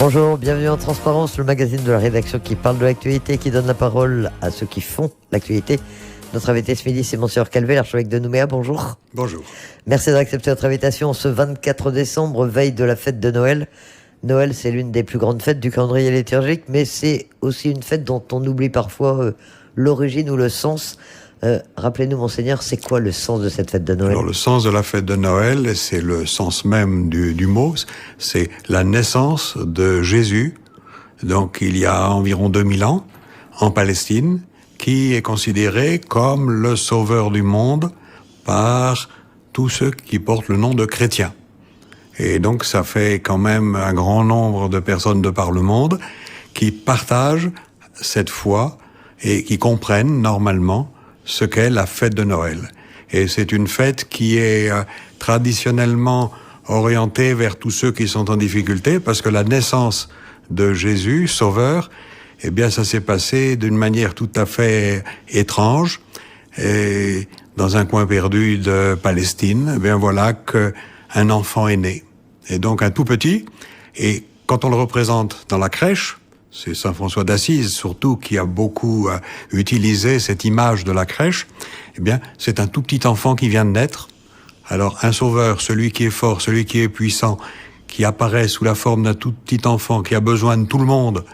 Bonjour, bienvenue en Transparence, le magazine de la rédaction qui parle de l'actualité, qui donne la parole à ceux qui font l'actualité. Notre invité ce midi, c'est Monseigneur Calvet, l'archevêque de Nouméa. Bonjour. Bonjour. Merci d'avoir accepté notre invitation ce 24 décembre, veille de la fête de Noël. Noël, c'est l'une des plus grandes fêtes du calendrier liturgique, mais c'est aussi une fête dont on oublie parfois l'origine ou le sens. Rappelez-nous, Monseigneur, c'est quoi le sens de cette fête de Noël ? Alors, le sens de la fête de Noël, c'est le sens même du mot, c'est la naissance de Jésus, donc il y a environ 2000 ans, en Palestine, qui est considéré comme le sauveur du monde par tous ceux qui portent le nom de chrétiens. Et donc, ça fait quand même un grand nombre de personnes de par le monde qui partagent cette foi et qui comprennent normalement ce qu'est la fête de Noël. Et c'est une fête qui est traditionnellement orientée vers tous ceux qui sont en difficulté, parce que la naissance de Jésus, Sauveur, eh bien, ça s'est passé d'une manière tout à fait étrange. Et dans un coin perdu de Palestine, eh bien, voilà qu'un enfant est né. Et donc, un tout petit. Et quand on le représente dans la crèche, c'est Saint François d'Assise, surtout, qui a beaucoup utilisé cette image de la crèche. Eh bien, c'est un tout petit enfant qui vient de naître. Alors, un sauveur, celui qui est fort, celui qui est puissant, qui apparaît sous la forme d'un tout petit enfant, qui a besoin de tout le monde,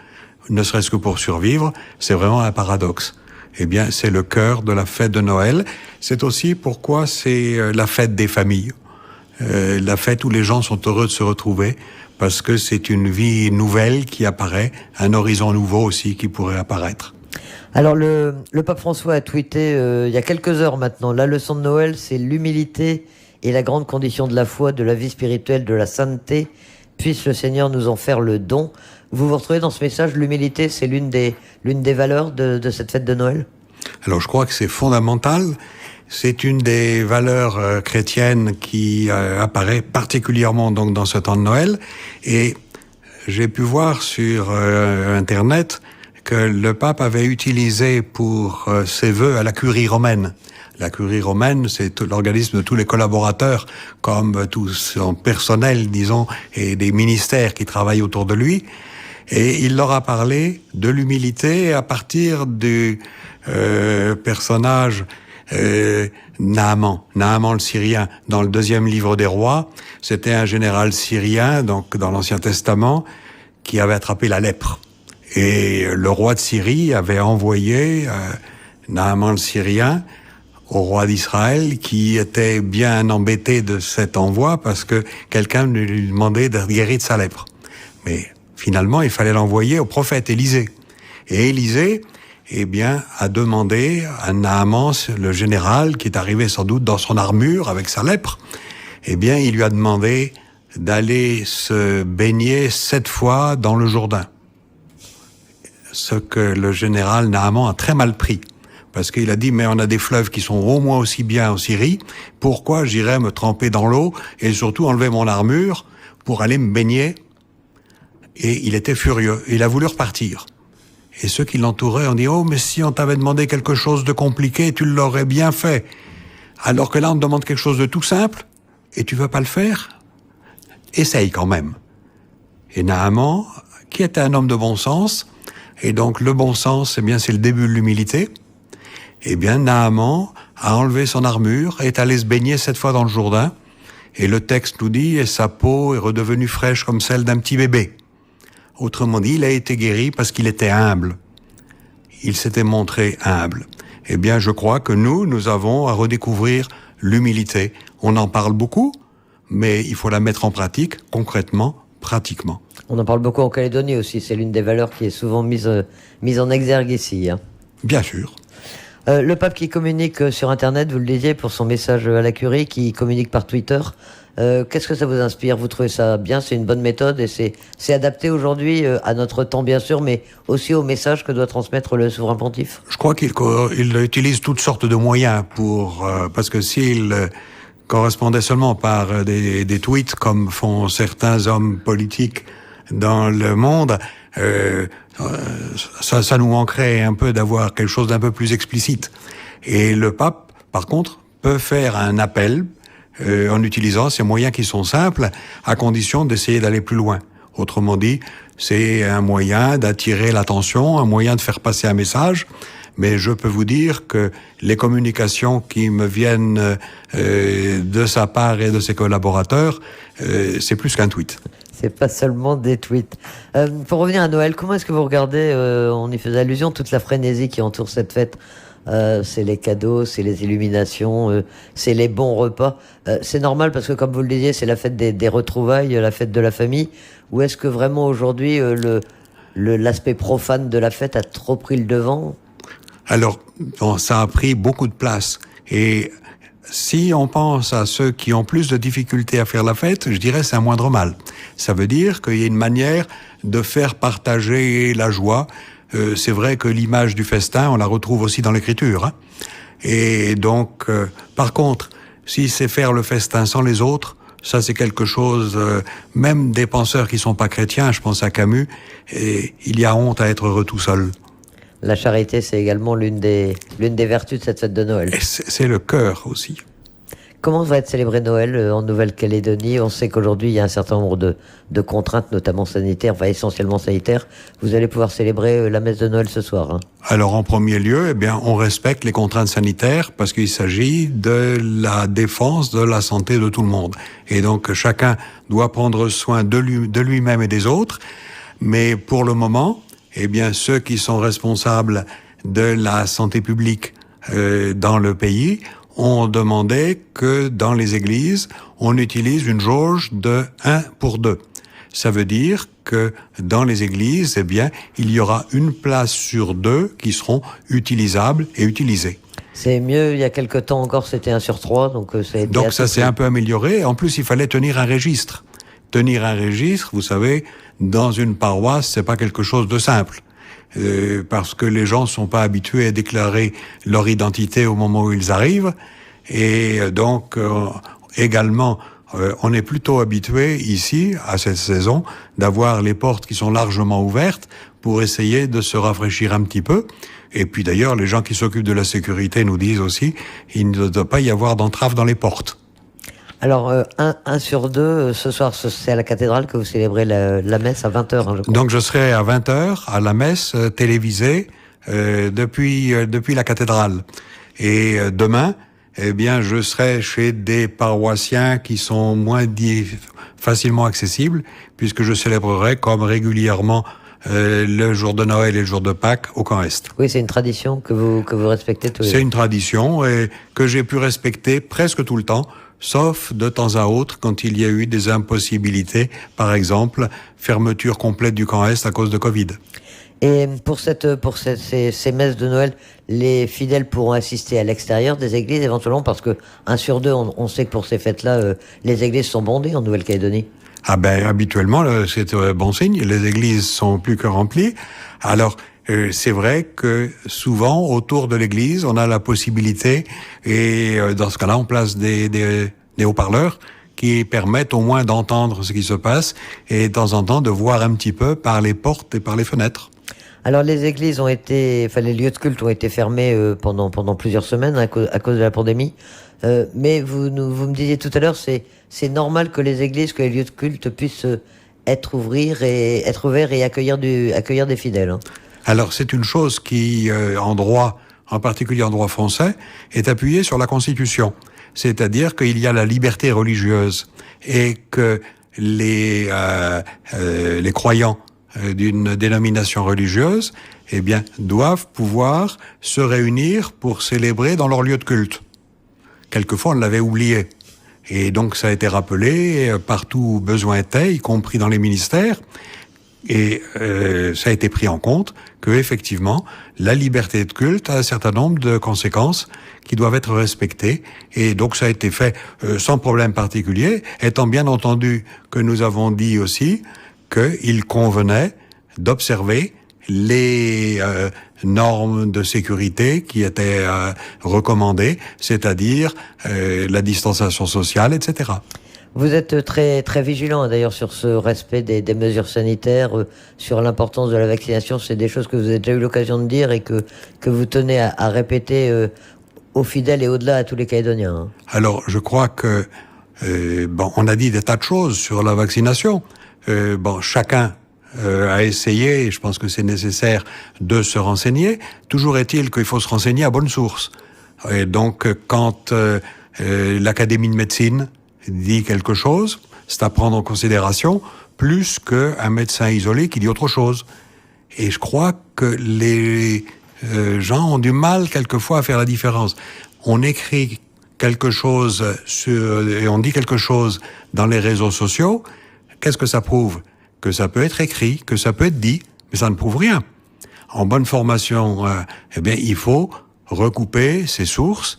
ne serait-ce que pour survivre, c'est vraiment un paradoxe. Eh bien, c'est le cœur de la fête de Noël. C'est aussi pourquoi c'est la fête des familles. La fête où les gens sont heureux de se retrouver, parce que c'est une vie nouvelle qui apparaît, un horizon nouveau aussi qui pourrait apparaître. Alors le pape François a tweeté il y a quelques heures maintenant, la leçon de Noël, c'est l'humilité et la grande condition de la foi, de la vie spirituelle, de la sainteté. Puisse le Seigneur nous en faire le don. Vous vous retrouvez dans ce message, l'humilité, c'est l'une des valeurs de cette fête de Noël ? Alors je crois que c'est fondamental. C'est une des valeurs chrétiennes qui apparaît particulièrement donc dans ce temps de Noël. Et j'ai pu voir sur Internet que le pape avait utilisé pour ses vœux à la curie romaine. La curie romaine, c'est l'organisme de tous les collaborateurs, comme tout son personnel, disons, et des ministères qui travaillent autour de lui. Et il leur a parlé de l'humilité à partir du personnage Naaman le Syrien, dans le 2e livre des rois. C'était un général syrien, donc dans l'Ancien Testament, qui avait attrapé la lèpre. Et le roi de Syrie avait envoyé Naaman le Syrien au roi d'Israël, qui était bien embêté de cet envoi parce que quelqu'un lui demandait de guérir de sa lèpre. Mais finalement, il fallait l'envoyer au prophète Élisée. Et Élisée, eh bien, a demandé à Naaman, le général, qui est arrivé sans doute dans son armure avec sa lèpre, eh bien, il lui a demandé d'aller se baigner 7 fois dans le Jourdain. Ce que le général Naaman a très mal pris. Parce qu'il a dit, mais on a des fleuves qui sont au moins aussi bien en Syrie, pourquoi j'irais me tremper dans l'eau et surtout enlever mon armure pour aller me baigner? Et il était furieux, il a voulu repartir. Et ceux qui l'entouraient ont dit, oh, mais si on t'avait demandé quelque chose de compliqué, tu l'aurais bien fait. Alors que là, on te demande quelque chose de tout simple, et tu veux pas le faire? Essaye quand même. Et Naaman, qui était un homme de bon sens, et donc le bon sens, eh bien, c'est le début de l'humilité, eh bien, Naaman a enlevé son armure, est allé se baigner 7 fois dans le Jourdain, et le texte nous dit, et sa peau est redevenue fraîche comme celle d'un petit bébé. Autrement dit, il a été guéri parce qu'il était humble. Il s'était montré humble. Eh bien, je crois que nous avons à redécouvrir l'humilité. On en parle beaucoup, mais il faut la mettre en pratique, concrètement, pratiquement. On en parle beaucoup en Calédonie aussi, c'est l'une des valeurs qui est souvent mise en exergue ici. Hein. Bien sûr. Le pape qui communique sur Internet, vous le disiez, pour son message à la curie, qui communique par Twitter. Qu'est-ce que ça vous inspire? Vous trouvez ça bien? C'est une bonne méthode et c'est adapté aujourd'hui à notre temps, bien sûr, mais aussi au message que doit transmettre le souverain pontife? Je crois qu'il utilise toutes sortes de moyens parce que s'il correspondait seulement par des tweets comme font certains hommes politiques dans le monde, ça nous manquerait un peu d'avoir quelque chose d'un peu plus explicite. Et le pape, par contre, peut faire un appel en utilisant ces moyens qui sont simples, à condition d'essayer d'aller plus loin. Autrement dit, c'est un moyen d'attirer l'attention, un moyen de faire passer un message. Mais je peux vous dire que les communications qui me viennent de sa part et de ses collaborateurs, c'est plus qu'un tweet. C'est pas seulement des tweets. Pour revenir à Noël, comment est-ce que vous regardez, on y faisait allusion, toute la frénésie qui entoure cette fête? C'est les cadeaux, c'est les illuminations, c'est les bons repas. C'est normal parce que, comme vous le disiez, c'est la fête des retrouvailles, la fête de la famille. Ou est-ce que vraiment aujourd'hui, l'aspect profane de la fête a trop pris le devant? Alors, bon, ça a pris beaucoup de place. Et si on pense à ceux qui ont plus de difficultés à faire la fête, je dirais c'est un moindre mal. Ça veut dire qu'il y a une manière de faire partager la joie. C'est vrai que l'image du festin, on la retrouve aussi dans l'écriture. Hein. Et donc, par contre, si c'est faire le festin sans les autres, ça c'est quelque chose, même des penseurs qui sont pas chrétiens, je pense à Camus, et il y a honte à être heureux tout seul. La charité, c'est également l'une des vertus de cette fête de Noël. Et c'est le cœur aussi. Comment va être célébré Noël en Nouvelle-Calédonie? On sait qu'aujourd'hui, il y a un certain nombre de contraintes, notamment sanitaires, enfin essentiellement sanitaires. Vous allez pouvoir célébrer la messe de Noël ce soir. Hein. Alors, en premier lieu, eh bien, on respecte les contraintes sanitaires parce qu'il s'agit de la défense de la santé de tout le monde. Et donc, chacun doit prendre soin de lui-même et des autres. Mais pour le moment, eh bien, ceux qui sont responsables de la santé publique dans le pays ont demandé que dans les églises, on utilise une jauge de 1 pour 2. Ça veut dire que dans les églises, eh bien, il y aura une place sur 2 qui seront utilisables et utilisées. C'est mieux, il y a quelque temps encore, c'était 1 sur 3, donc ça s'est un peu amélioré. En plus, il fallait tenir un registre. Tenir un registre, vous savez, dans une paroisse, c'est pas quelque chose de simple. Parce que les gens sont pas habitués à déclarer leur identité au moment où ils arrivent. Et donc, également, on est plutôt habitué ici, à cette saison, d'avoir les portes qui sont largement ouvertes pour essayer de se rafraîchir un petit peu. Et puis d'ailleurs, les gens qui s'occupent de la sécurité nous disent aussi, il ne doit pas y avoir d'entrave dans les portes. Alors, 1 sur 2, ce soir, c'est à la cathédrale que vous célébrez la messe à 20h, hein, je crois. Donc, je serai à 20h à la messe télévisée depuis la cathédrale. Et demain, eh bien, je serai chez des paroissiens qui sont moins facilement accessibles, puisque je célébrerai comme régulièrement le jour de Noël et le jour de Pâques au Camp Est. Oui, c'est une tradition que vous respectez tous les jours. C'est une tradition et que j'ai pu respecter presque tout le temps, sauf de temps à autre quand il y a eu des impossibilités, par exemple, fermeture complète du Camp Est à cause de Covid. Et pour ces messes de Noël, les fidèles pourront assister à l'extérieur des églises éventuellement, parce que 1 sur 2, on sait que pour ces fêtes-là, les églises sont bondées en Nouvelle-Calédonie. Ah ben, habituellement, c'est bon signe, les églises sont plus que remplies. Alors, c'est vrai que souvent, autour de l'église, on a la possibilité, et dans ce cas-là, on place des haut-parleurs qui permettent au moins d'entendre ce qui se passe et de temps en temps de voir un petit peu par les portes et par les fenêtres. Alors les églises les lieux de culte ont été fermés pendant plusieurs semaines à cause de la pandémie. Mais vous me disiez tout à l'heure, c'est normal que les églises, que les lieux de culte puissent être ouverts et accueillir des fidèles. Hein. Alors c'est une chose qui, en droit, en particulier en droit français, est appuyée sur la Constitution. C'est-à-dire qu'il y a la liberté religieuse et que les croyants d'une dénomination religieuse, eh bien, doivent pouvoir se réunir pour célébrer dans leur lieu de culte. Quelquefois, on l'avait oublié. Et donc, ça a été rappelé partout où besoin était, y compris dans les ministères. Et ça a été pris en compte que, effectivement, la liberté de culte a un certain nombre de conséquences qui doivent être respectées. Et donc, ça a été fait sans problème particulier, étant bien entendu que nous avons dit aussi qu'il convenait d'observer les normes de sécurité qui étaient recommandées, c'est-à-dire la distanciation sociale, etc. Vous êtes très très vigilant d'ailleurs sur ce respect des mesures sanitaires, sur l'importance de la vaccination. C'est des choses que vous avez déjà eu l'occasion de dire et que vous tenez à répéter aux fidèles et au-delà à tous les Calédoniens. Hein. Alors, je crois que on a dit des tas de choses sur la vaccination. chacun a essayé, et je pense que c'est nécessaire de se renseigner. Toujours est-il qu'il faut se renseigner à bonne source. Et donc, quand l'Académie de médecine dit quelque chose, c'est à prendre en considération plus qu'un médecin isolé qui dit autre chose. Et je crois que les gens ont du mal quelquefois à faire la différence. On écrit quelque chose et on dit quelque chose dans les réseaux sociaux. Qu'est-ce que ça prouve? Que ça peut être écrit, que ça peut être dit, mais ça ne prouve rien. En bonne formation, il faut recouper ses sources.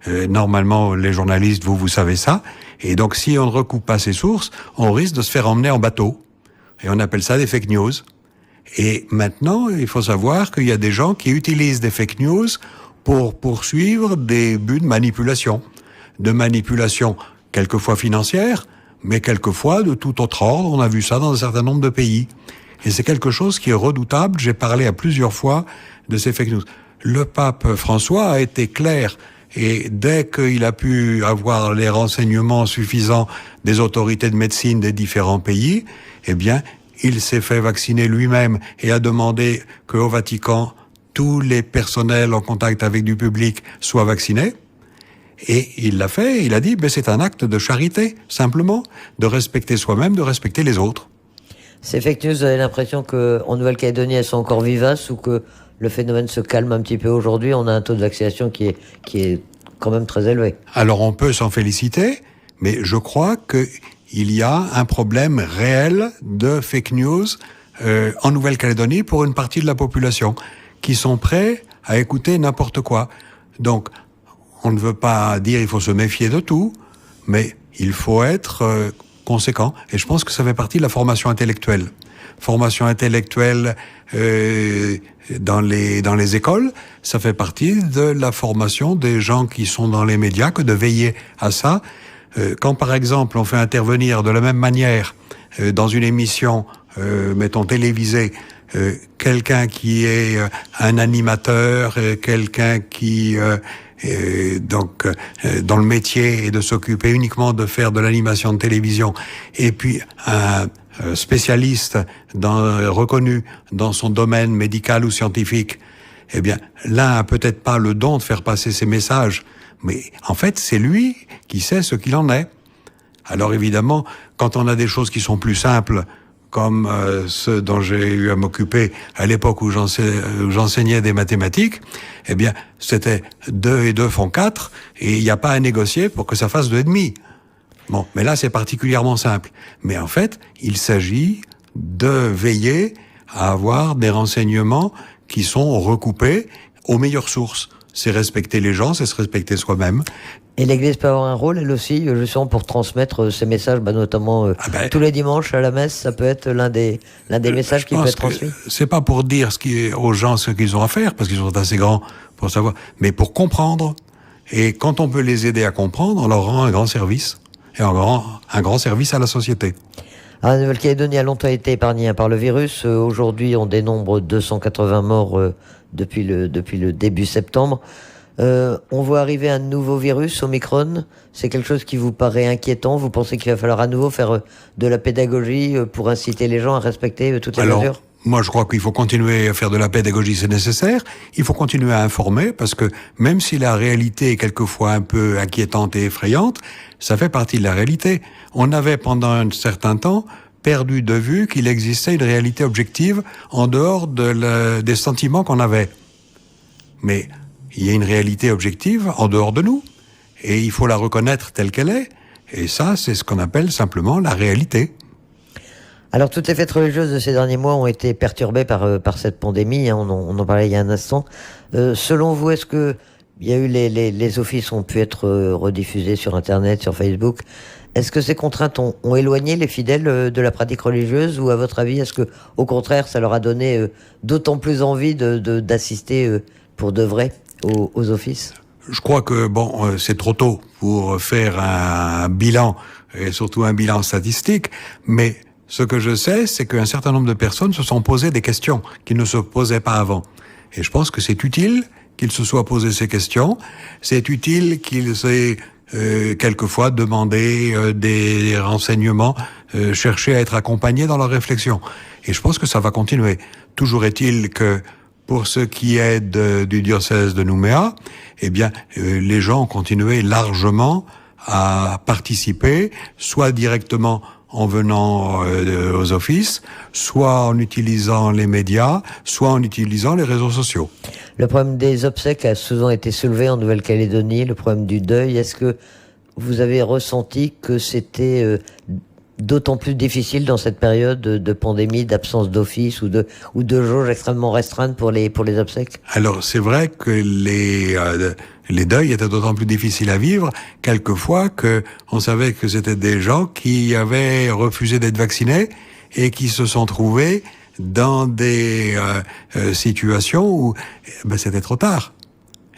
Normalement, les journalistes, vous savez ça. Et donc, si on ne recoupe pas ses sources, on risque de se faire emmener en bateau. Et on appelle ça des fake news. Et maintenant, il faut savoir qu'il y a des gens qui utilisent des fake news pour poursuivre des buts de manipulation quelquefois financière, mais quelquefois de tout autre ordre. On a vu ça dans un certain nombre de pays. Et c'est quelque chose qui est redoutable. J'ai parlé à plusieurs fois de ces fake news. Le pape François a été clair. Et dès qu'il a pu avoir les renseignements suffisants des autorités de médecine des différents pays, il s'est fait vacciner lui-même et a demandé qu'au Vatican, tous les personnels en contact avec du public soient vaccinés. Et il l'a fait, il a dit, c'est un acte de charité, simplement, de respecter soi-même, de respecter les autres. Ces fake news, vous avez l'impression qu'en Nouvelle-Calédonie, elles sont encore vivaces ou que le phénomène se calme un petit peu aujourd'hui? On a un taux de vaccination qui est quand même très élevé. Alors on peut s'en féliciter, mais je crois qu'il y a un problème réel de fake news en Nouvelle-Calédonie pour une partie de la population qui sont prêts à écouter n'importe quoi. Donc, on ne veut pas dire il faut se méfier de tout, mais il faut être conséquent. Et je pense que ça fait partie de la formation intellectuelle. Formation intellectuelle dans les écoles, ça fait partie de la formation des gens qui sont dans les médias, que de veiller à ça. Quand par exemple on fait intervenir de la même manière dans une émission, mettons télévisée, quelqu'un qui est un animateur, quelqu'un qui dans le métier et de s'occuper uniquement de faire de l'animation de télévision, et puis un spécialiste reconnu dans son domaine médical ou scientifique, l'un a peut-être pas le don de faire passer ses messages, mais en fait c'est lui qui sait ce qu'il en est. Alors évidemment, quand on a des choses qui sont plus simples, comme ceux dont j'ai eu à m'occuper à l'époque où j'enseignais des mathématiques, c'était 2 et 2 font 4, et il n'y a pas à négocier pour que ça fasse 2,5. Bon, mais là c'est particulièrement simple. Mais en fait, il s'agit de veiller à avoir des renseignements qui sont recoupés aux meilleures sources. C'est respecter les gens, c'est se respecter soi-même. Et l'Église peut avoir un rôle, elle aussi, justement, pour transmettre ces messages, notamment tous les dimanches à la messe, ça peut être l'un des messages qui peut être transmis. C'est pas pour dire aux gens ce qu'ils ont à faire, parce qu'ils sont assez grands pour savoir, mais pour comprendre. Et quand on peut les aider à comprendre, on leur rend un grand service. Et un grand service à la société. La Nouvelle-Calédonie a longtemps été épargnée par le virus. Aujourd'hui, on dénombre 280 morts depuis le début septembre. On voit arriver un nouveau virus, Omicron. C'est quelque chose qui vous paraît inquiétant? Vous pensez qu'il va falloir à nouveau faire de la pédagogie pour inciter les gens à respecter toutes les mesures? Moi, je crois qu'il faut continuer à faire de la pédagogie, c'est nécessaire. Il faut continuer à informer, parce que même si la réalité est quelquefois un peu inquiétante et effrayante, ça fait partie de la réalité. On avait pendant un certain temps perdu de vue qu'il existait une réalité objective en dehors des sentiments qu'on avait. Mais il y a une réalité objective en dehors de nous, et il faut la reconnaître telle qu'elle est. Et ça, c'est ce qu'on appelle simplement la réalité. Alors, toutes les fêtes religieuses de ces derniers mois ont été perturbées par cette pandémie, on en parlait il y a un instant. Selon vous, est-ce que il y a eu les offices ont pu être rediffusés sur Internet, sur Facebook? Est-ce que ces contraintes ont éloigné les fidèles de la pratique religieuse, ou à votre avis, est-ce que au contraire, ça leur a donné d'autant plus envie d'assister pour de vrai aux offices? Je crois que c'est trop tôt pour faire un bilan, et surtout un bilan statistique, mais ce que je sais, c'est qu'un certain nombre de personnes se sont posées des questions qui ne se posaient pas avant. Et je pense que c'est utile qu'ils se soient posés ces questions. C'est utile qu'ils aient quelquefois demander des renseignements, chercher à être accompagnés dans leur réflexion. Et je pense que ça va continuer. Toujours est-il que pour ce qui est du diocèse de Nouméa, eh bien, les gens ont continué largement à participer, soit directement en venant aux offices, soit en utilisant les médias, soit en utilisant les réseaux sociaux. Le problème des obsèques a souvent été soulevé en Nouvelle-Calédonie, le problème du deuil. Est-ce que vous avez ressenti que c'était d'autant plus difficile dans cette période de pandémie, d'absence d'office ou de jauge extrêmement restreinte pour les obsèques? Alors, c'est vrai que les deuils étaient d'autant plus difficiles à vivre, quelquefois, que on savait que c'était des gens qui avaient refusé d'être vaccinés et qui se sont trouvés dans des situations où c'était trop tard.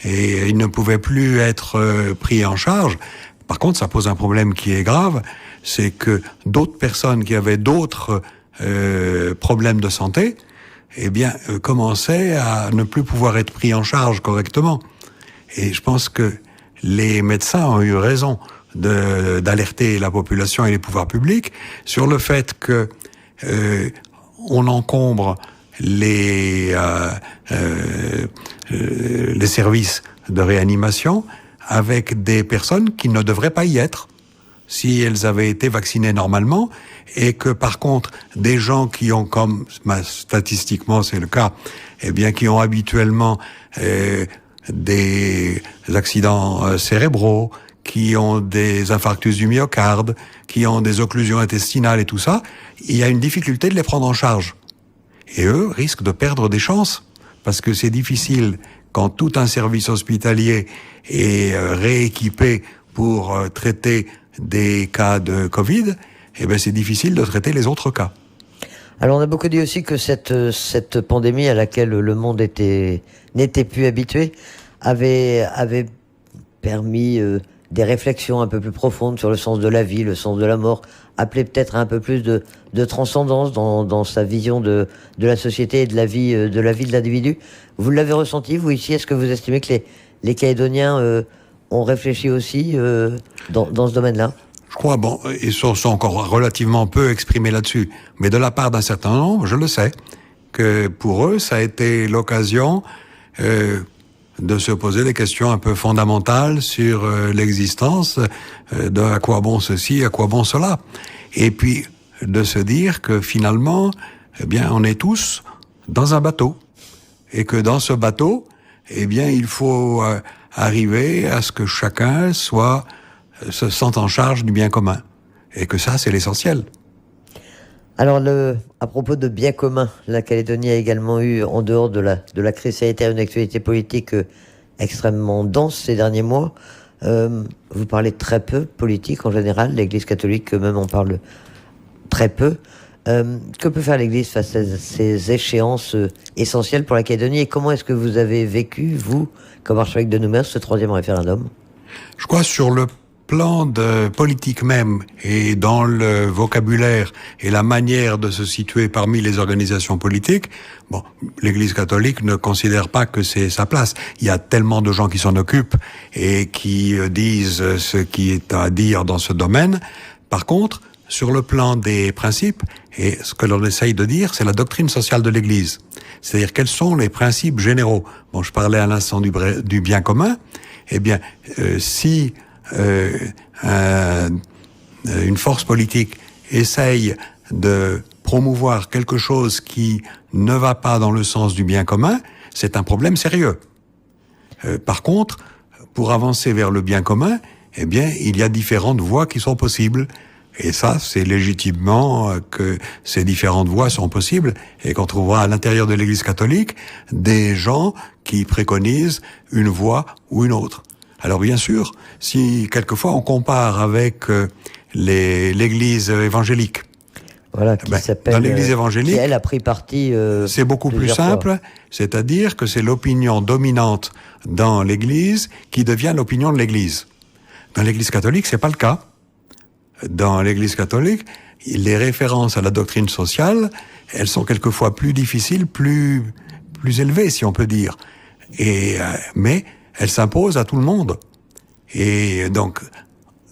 Et ils ne pouvaient plus être pris en charge. Par contre, ça pose un problème qui est grave, c'est que d'autres personnes qui avaient d'autres problèmes de santé, commençaient à ne plus pouvoir être pris en charge correctement. Et je pense que les médecins ont eu raison d'alerter la population et les pouvoirs publics sur le fait que on encombre les services de réanimation avec des personnes qui ne devraient pas y être si elles avaient été vaccinées normalement, et que par contre des gens qui ont, comme statistiquement c'est le cas, qui ont habituellement des accidents cérébraux, qui ont des infarctus du myocarde, qui ont des occlusions intestinales et tout ça, il y a une difficulté de les prendre en charge. Et eux risquent de perdre des chances, parce que c'est difficile quand tout un service hospitalier est rééquipé pour traiter des cas de Covid, c'est difficile de traiter les autres cas. Alors on a beaucoup dit aussi que cette pandémie à laquelle le monde n'était plus habitué avait permis des réflexions un peu plus profondes sur le sens de la vie, le sens de la mort, appelait peut-être un peu plus de transcendance dans sa vision de la société et de la vie de l'individu. Vous l'avez ressenti, vous, ici? Est-ce que vous estimez que les Calédoniens ont réfléchi aussi dans ce domaine-là? Je crois, ils sont encore relativement peu exprimés là-dessus. Mais de la part d'un certain nombre, je le sais, que pour eux, ça a été l'occasion de se poser des questions un peu fondamentales sur l'existence, de à quoi bon ceci, à quoi bon cela. Et puis, de se dire que finalement, on est tous dans un bateau. Et que dans ce bateau, il faut arriver à ce que chacun se sente en charge du bien commun. Et que ça, c'est l'essentiel. Alors, à propos de bien commun, la Calédonie a également eu, en dehors de la crise sanitaire, une actualité politique extrêmement dense ces derniers mois. Vous parlez très peu politique en général, l'Église catholique même en parle très peu. Que peut faire l'Église face à ces échéances essentielles pour la Calédonie, et comment est-ce que vous avez vécu, vous, comme archevêque de Nouméa, ce 3e référendum? Je crois sur le plan de politique même, et dans le vocabulaire et la manière de se situer parmi les organisations politiques, l'Église catholique ne considère pas que c'est sa place. Il y a tellement de gens qui s'en occupent et qui disent ce qui est à dire dans ce domaine. Par contre, sur le plan des principes, et ce que l'on essaye de dire, c'est la doctrine sociale de l'Église. C'est-à-dire quels sont les principes généraux. Je parlais à l'instant du bien commun. Si une force politique essaye de promouvoir quelque chose qui ne va pas dans le sens du bien commun, c'est un problème sérieux. Par contre, pour avancer vers le bien commun, il y a différentes voies qui sont possibles. Et ça, c'est légitimement que ces différentes voies sont possibles et qu'on trouvera à l'intérieur de l'Église catholique des gens qui préconisent une voie ou une autre. Alors bien sûr, si quelquefois on compare avec l'Église évangélique, voilà, qui s'appelle, dans l'Église évangélique, qui elle a pris parti. C'est beaucoup plus simple, c'est-à-dire que c'est l'opinion dominante dans l'Église qui devient l'opinion de l'Église. Dans l'Église catholique, c'est pas le cas. Dans l'Église catholique, les références à la doctrine sociale, elles sont quelquefois plus difficiles, plus élevées, si on peut dire. Mais elles s'imposent à tout le monde. Et donc,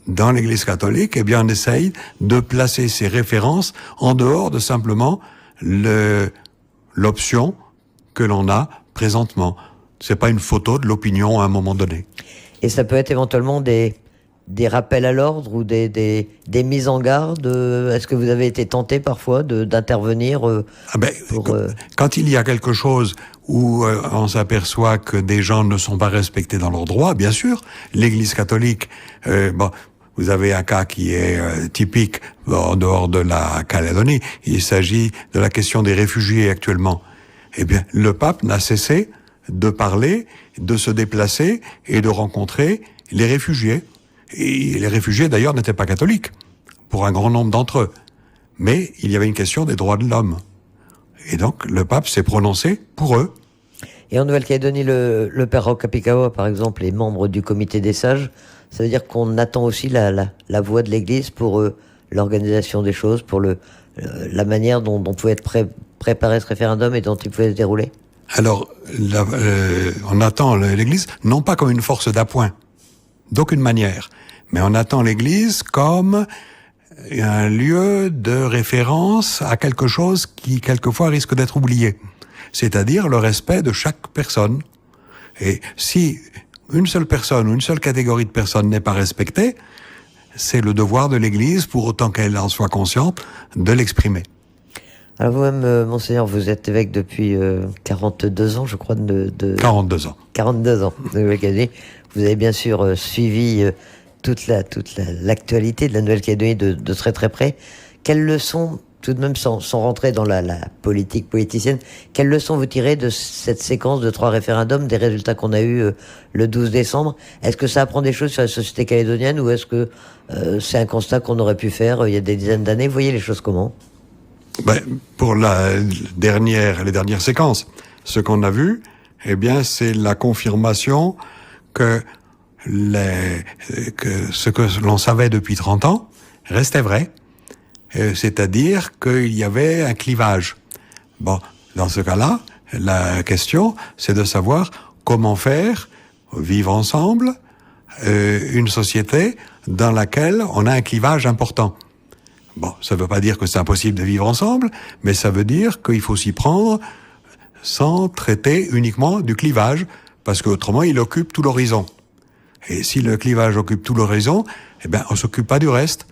dans l'Église catholique, eh bien, on essaye de placer ces références en dehors de simplement l'option que l'on a présentement. C'est pas une photo de l'opinion à un moment donné. Et ça peut être éventuellement des rappels à l'ordre ou des mises en garde. Est-ce que vous avez été tenté parfois d'intervenir quand il y a quelque chose où on s'aperçoit que des gens ne sont pas respectés dans leurs droits, bien sûr, l'Église catholique, vous avez un cas qui est typique en dehors de la Calédonie. Il s'agit de la question des réfugiés actuellement. Eh bien, le pape n'a cessé de parler, de se déplacer et de rencontrer les réfugiés. Et les réfugiés, d'ailleurs, n'étaient pas catholiques, pour un grand nombre d'entre eux. Mais il y avait une question des droits de l'homme. Et donc, le pape s'est prononcé pour eux. Et en Nouvelle-Calédonie, le père Roch Kapikawa, par exemple, est membre du comité des sages. Ça veut dire qu'on attend aussi la voix de l'Église pour l'organisation des choses, pour la manière dont pouvait être préparé ce référendum et dont il pouvait se dérouler. Alors, on attend l'Église, non pas comme une force d'appoint, d'aucune manière, mais on attend l'Église comme un lieu de référence à quelque chose qui, quelquefois, risque d'être oublié. C'est-à-dire le respect de chaque personne. Et si une seule personne ou une seule catégorie de personnes n'est pas respectée, c'est le devoir de l'Église, pour autant qu'elle en soit consciente, de l'exprimer. Alors vous-même, Monseigneur, vous êtes évêque depuis 42 ans, je crois. 42 ans. 42 ans de Nouvelle-Calédonie. Vous avez bien sûr suivi toute l'actualité de la Nouvelle-Calédonie de très très près. Quelles leçons, tout de même sans rentrer dans la politique politicienne, quelles leçons vous tirez de cette séquence de 3 référendums, des résultats qu'on a eus le 12 décembre? Est-ce que ça apprend des choses sur la société calédonienne ou est-ce que c'est un constat qu'on aurait pu faire il y a des dizaines d'années? Vous voyez les choses comment? Pour les dernières séquences, ce qu'on a vu, eh bien, c'est la confirmation que ce que l'on savait depuis 30 ans restait vrai. C'est-à-dire qu'il y avait un clivage. Bon, dans ce cas-là, la question, c'est de savoir comment faire vivre ensemble une société dans laquelle on a un clivage important. Bon, ça ne veut pas dire que c'est impossible de vivre ensemble, mais ça veut dire qu'il faut s'y prendre sans traiter uniquement du clivage, parce qu'autrement, il occupe tout l'horizon. Et si le clivage occupe tout l'horizon, eh bien, on s'occupe pas du reste.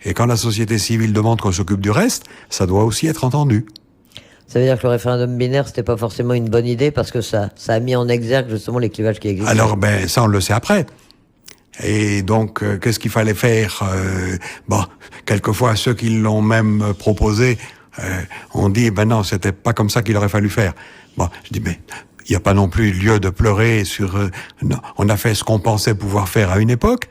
Et quand la société civile demande qu'on s'occupe du reste, ça doit aussi être entendu. Ça veut dire que le référendum binaire, c'était pas forcément une bonne idée, parce que ça a mis en exergue justement les clivages qui existent. Alors, ça, on le sait après. Et donc, qu'est-ce qu'il fallait faire? Quelquefois, ceux qui l'ont même proposé ont dit, non, c'était pas comme ça qu'il aurait fallu faire. Bon, je dis, mais il n'y a pas non plus lieu de pleurer sur... non, on a fait ce qu'on pensait pouvoir faire à une époque,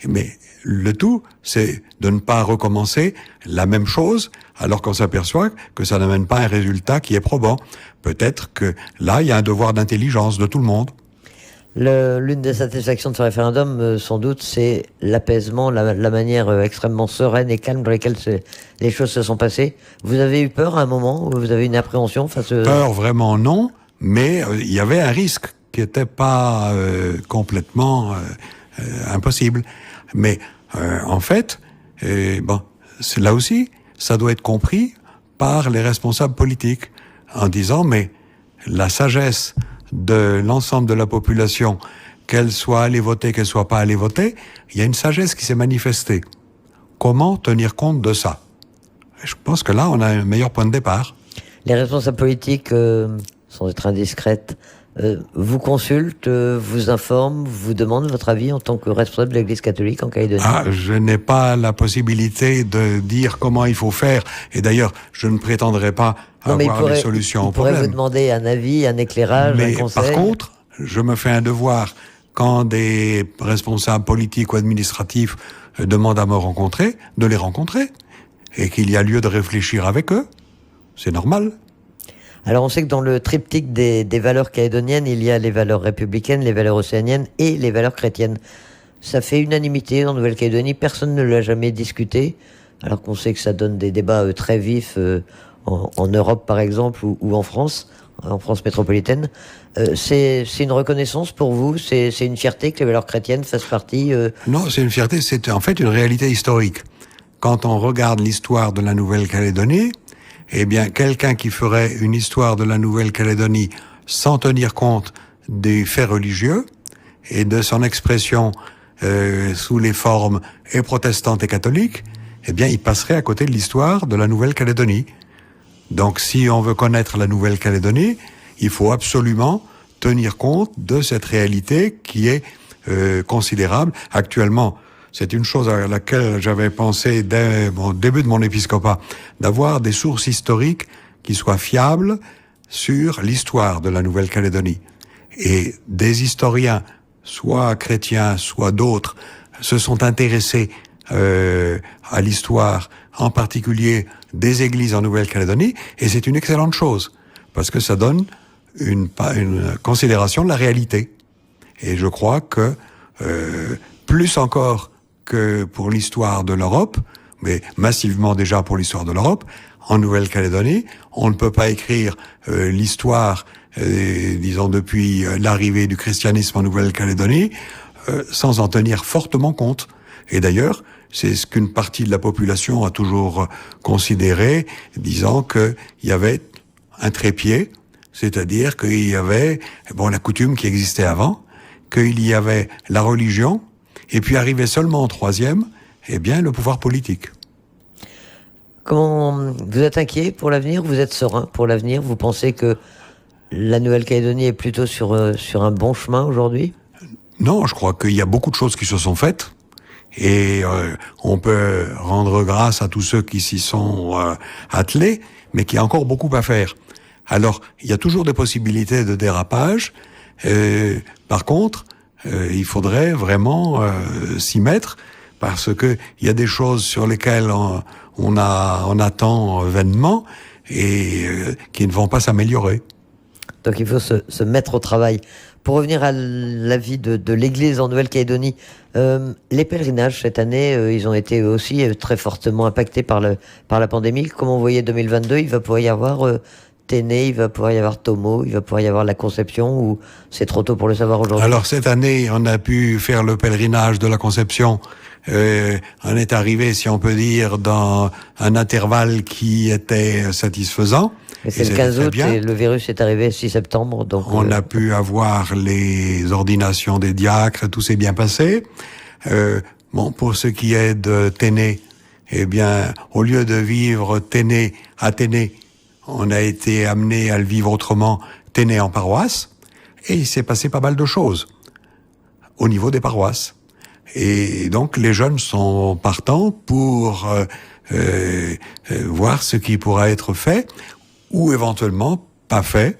mais le tout, c'est de ne pas recommencer la même chose, alors qu'on s'aperçoit que ça n'amène pas un résultat qui est probant. Peut-être que là, il y a un devoir d'intelligence de tout le monde. L'une des satisfactions de ce référendum, sans doute, c'est l'apaisement, la manière extrêmement sereine et calme dans laquelle les choses se sont passées. Vous avez eu peur à un moment? Vous avez une appréhension face Peur, vraiment non, mais il y avait un risque qui n'était pas complètement impossible. Mais en fait, c'est là aussi, ça doit être compris par les responsables politiques, en disant, mais la sagesse de l'ensemble de la population, qu'elle soit allée voter, qu'elle soit pas allée voter, il y a une sagesse qui s'est manifestée. Comment tenir compte de ça? Je pense que là, on a un meilleur point de départ. Les responsables politiques, sans être indiscrètes, vous consultent, vous informent, vous demandent votre avis en tant que responsable de l'Église catholique en Calédonie? Je n'ai pas la possibilité de dire comment il faut faire. Et d'ailleurs, je ne prétendrai pas avoir les solutions au problème. Il pourrait vous demander un avis, un éclairage, un conseil. Par contre, je me fais un devoir quand des responsables politiques ou administratifs demandent à me rencontrer, de les rencontrer. Et qu'il y a lieu de réfléchir avec eux. C'est normal. Alors on sait que dans le triptyque des valeurs calédoniennes, il y a les valeurs républicaines, les valeurs océaniennes et les valeurs chrétiennes. Ça fait unanimité en Nouvelle-Calédonie, personne ne l'a jamais discuté, alors qu'on sait que ça donne des débats très vifs en Europe par exemple ou en France. en France métropolitaine. C'est une reconnaissance pour vous? C'est une fierté que les valeurs chrétiennes fassent partie Non, c'est une fierté, c'est en fait une réalité historique. Quand on regarde l'histoire de la Nouvelle-Calédonie, eh bien, quelqu'un qui ferait une histoire de la Nouvelle-Calédonie sans tenir compte des faits religieux et de son expression sous les formes et protestantes et catholiques, eh bien, il passerait à côté de l'histoire de la Nouvelle-Calédonie. Donc, si on veut connaître la Nouvelle-Calédonie, il faut absolument tenir compte de cette réalité qui est considérable. Actuellement, c'est une chose à laquelle j'avais pensé dès le début de mon épiscopat, d'avoir des sources historiques qui soient fiables sur l'histoire de la Nouvelle-Calédonie. Et des historiens, soit chrétiens, soit d'autres, se sont intéressés à l'histoire, en particulier des églises en Nouvelle-Calédonie, et c'est une excellente chose, parce que ça donne une considération de la réalité. Et je crois que, plus encore que pour l'histoire de l'Europe, mais massivement déjà pour l'histoire de l'Europe, en Nouvelle-Calédonie, on ne peut pas écrire l'histoire, disons depuis l'arrivée du christianisme en Nouvelle-Calédonie, sans en tenir fortement compte. Et d'ailleurs, c'est ce qu'une partie de la population a toujours considéré, disant qu'il y avait un trépied, c'est-à-dire qu'il y avait la coutume qui existait avant, qu'il y avait la religion, et puis arrivait seulement en troisième, le pouvoir politique. Comment vous êtes inquiet pour l'avenir? Vous êtes serein pour l'avenir? Vous pensez que la Nouvelle-Calédonie est plutôt sur un bon chemin aujourd'hui? Non, je crois qu'il y a beaucoup de choses qui se sont faites, et on peut rendre grâce à tous ceux qui s'y sont attelés, mais qu'il y a encore beaucoup à faire. Alors, il y a toujours des possibilités de dérapage. Par contre, il faudrait vraiment s'y mettre, parce que il y a des choses sur lesquelles on attend vainement et qui ne vont pas s'améliorer. Donc il faut se mettre au travail. Pour revenir à la vie de l'Église en Nouvelle-Calédonie, les pèlerinages cette année, ils ont été aussi très fortement impactés par la pandémie. Comme on voyait 2022, il va pouvoir y avoir Téné, il va pouvoir y avoir Tomo, il va pouvoir y avoir la Conception, ou c'est trop tôt pour le savoir aujourd'hui? Alors cette année, on a pu faire le pèlerinage de la Conception. On est arrivé, si on peut dire, dans un intervalle qui était satisfaisant. Et c'est le 15 août et le virus est arrivé le 6 septembre. Donc on a pu avoir les ordinations des diacres, tout s'est bien passé. Pour ce qui est de Téné, au lieu de vivre Téné à Téné, on a été amené à le vivre autrement, Téné en paroisse, et il s'est passé pas mal de choses au niveau des paroisses. Et donc les jeunes sont partants pour voir ce qui pourra être fait, ou éventuellement pas fait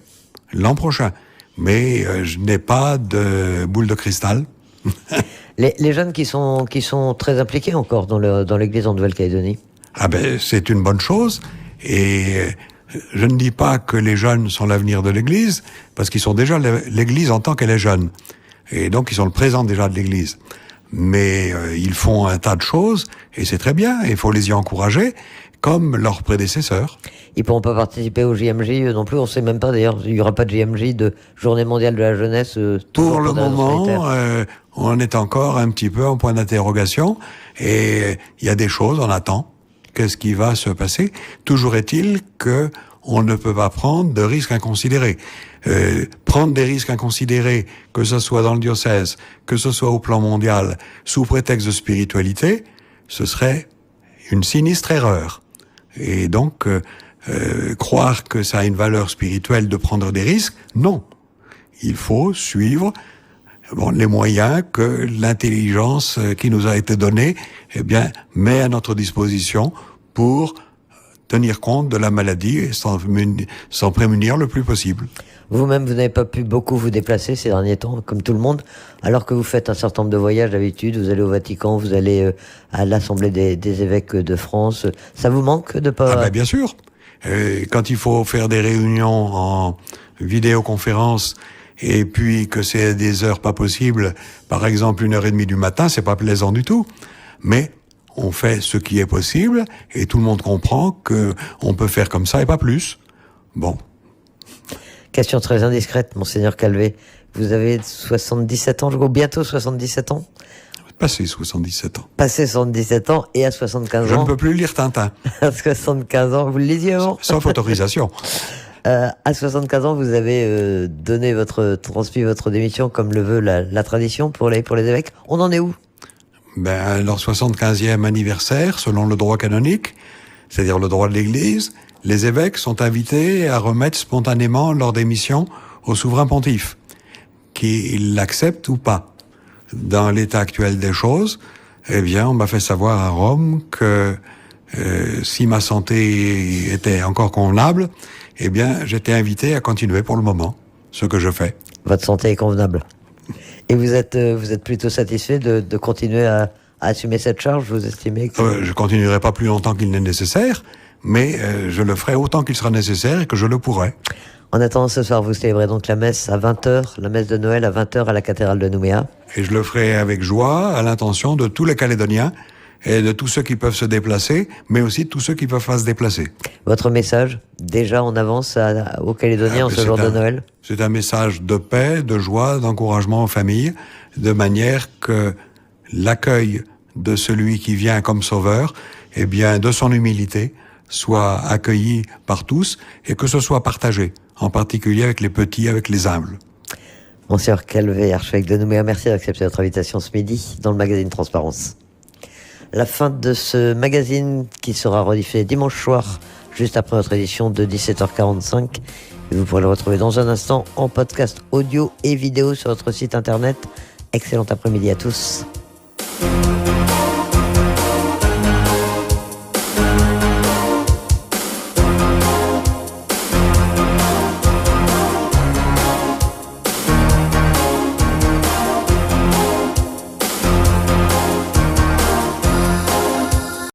l'an prochain. Mais je n'ai pas de boule de cristal. Les jeunes qui sont très impliqués encore dans l'Église en Nouvelle-Calédonie. C'est une bonne chose, et je ne dis pas que les jeunes sont l'avenir de l'Église, parce qu'ils sont déjà l'Église en tant qu'elle est jeune. Et donc ils sont le présent déjà de l'Église. Mais ils font un tas de choses, et c'est très bien, il faut les y encourager, comme leurs prédécesseurs. Ils pourront pas participer au JMJ non plus, on sait même pas d'ailleurs, il y aura pas de JMJ, de Journée mondiale de la jeunesse. Pour le moment, on est encore un petit peu en point d'interrogation, et il y a des choses, on attend. Qu'est-ce qui va se passer? Toujours est-il que on ne peut pas prendre de risques inconsidérés. Prendre des risques inconsidérés, que ce soit dans le diocèse, que ce soit au plan mondial, sous prétexte de spiritualité, ce serait une sinistre erreur. Et donc, croire que ça a une valeur spirituelle de prendre des risques, non. Il faut suivre les moyens que l'intelligence qui nous a été donnée, met à notre disposition pour tenir compte de la maladie et s'en prémunir le plus possible. Vous-même, vous n'avez pas pu beaucoup vous déplacer ces derniers temps, comme tout le monde, alors que vous faites un certain nombre de voyages d'habitude, vous allez au Vatican, vous allez à l'Assemblée des évêques de France. Ça vous manque de pas... Bien sûr. Quand il faut faire des réunions en vidéoconférence, et puis que c'est des heures pas possibles, par exemple 1h30 du matin, c'est pas plaisant du tout. Mais on fait ce qui est possible, et tout le monde comprend que on peut faire comme ça et pas plus. Bon. Question très indiscrète, Monseigneur Calvé. Vous avez 77 ans, je crois, bientôt 77 ans. Passé 77 ans. Passé 77 ans et à 75 Je ans. ne peux plus lire Tintin. À 75 ans, vous le lisiez avant? Sauf autorisation. À 75 ans, vous avez transmis votre démission comme le veut la tradition pour les évêques. On en est où? Leur 75e anniversaire, selon le droit canonique, c'est-à-dire le droit de l'Église, les évêques sont invités à remettre spontanément leur démission au souverain pontife, qu'il l'accepte ou pas. Dans l'état actuel des choses, eh bien, on m'a fait savoir à Rome que si ma santé était encore convenable, eh bien, j'étais invité à continuer pour le moment, ce que je fais. Votre santé est convenable. Et vous êtes plutôt satisfait de continuer à assumer cette charge? Vous estimez que... Je continuerai pas plus longtemps qu'il n'est nécessaire, mais je le ferai autant qu'il sera nécessaire et que je le pourrai. En attendant, ce soir, vous célébrez donc la messe à 20h, la messe de Noël à 20h à la cathédrale de Nouméa. Et je le ferai avec joie, à l'intention de tous les Calédoniens et de tous ceux qui peuvent se déplacer, mais aussi de tous ceux qui ne peuvent pas se déplacer. Votre message, déjà en avance aux Calédoniens en ce jour de Noël? C'est un message de paix, de joie, d'encouragement aux familles, de manière que l'accueil de celui qui vient comme sauveur, eh bien, de son humilité, soit accueilli par tous et que ce soit partagé, en particulier avec les petits, avec les humbles. Monseigneur Calvé, archevêque de Nouméa, merci d'accepter notre invitation ce midi dans le magazine Transparence. La fin de ce magazine qui sera rediffusé dimanche soir, juste après notre édition de 17h45. Et vous pourrez le retrouver dans un instant en podcast audio et vidéo sur notre site internet. Excellent après-midi à tous.